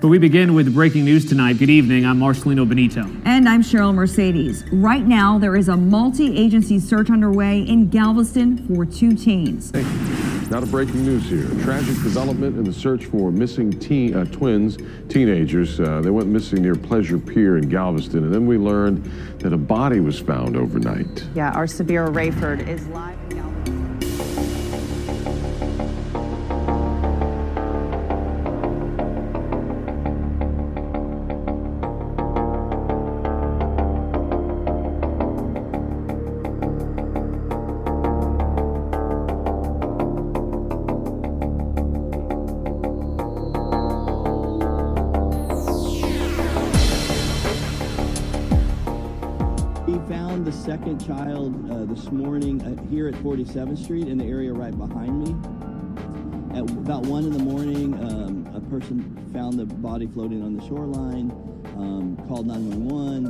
But we begin with breaking news tonight. Good evening. I'm Marcelino Benito. And I'm Cheryl Mercedes. Right now, there is a multi-agency search underway in Galveston for 2 teens. Thank you. Now to breaking news here. Tragic development in the search for missing teenagers. They went missing near Pleasure Pier in Galveston, and then we learned that a body was found overnight. Yeah, our Sabira Rayford is live in Galveston. Found the second child this morning here at 47th Street in the area right behind me. At about 1 in the morning, a person found the body floating on the shoreline, called 911.